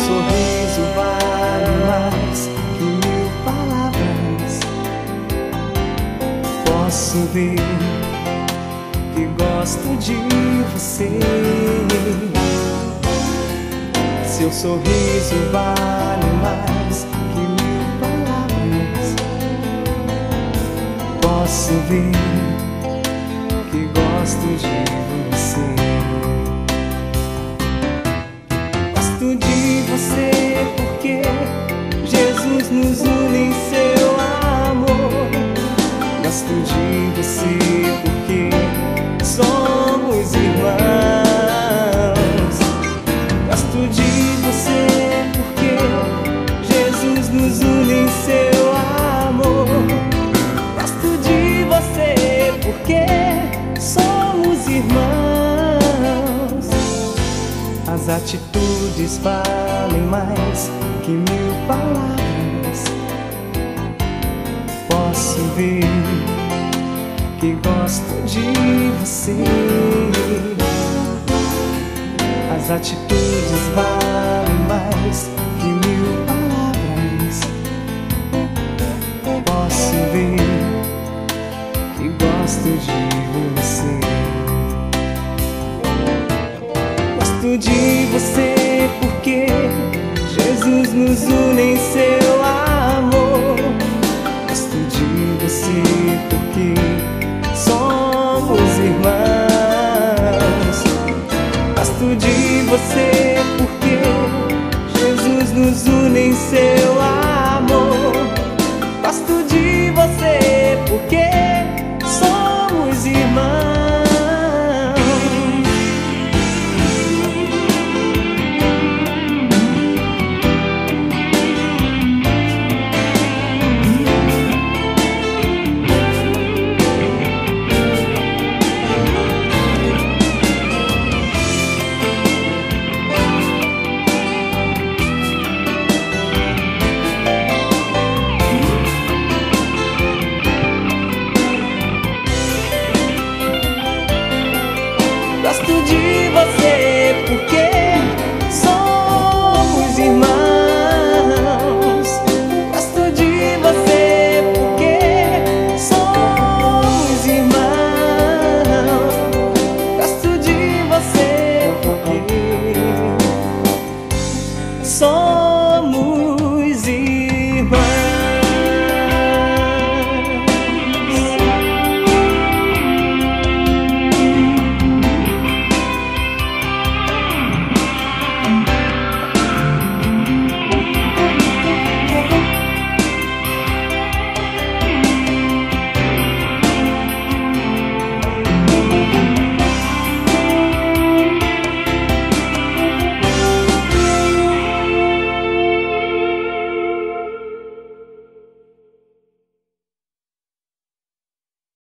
sorriso vale mais que 1000 palavras. Posso ver que gosto de você. Seu sorriso vale mais que 1000 palavras. Posso ver que gosto de você. Gosto de você porque Jesus nos une em seu amor. Gosto de você porque somos irmãos. Gosto de você porque Jesus nos une em seu amor. Gosto de você porque somos irmãos. As atitudes valem mais que 1000 palavras. Posso ver que gosto de você. As atitudes valem mais que 1000 palavras. Posso ver que gosto de você. Gosto de você porque Jesus nos une em seu amor. Gosto de você porque somos irmãos. Gosto de você porque Jesus nos une em seu amor. Gosto de você porque somos irmãos. Gosto de você porque somos irmãos. Gosto de você porque somos irmãos. Gosto de você porque somos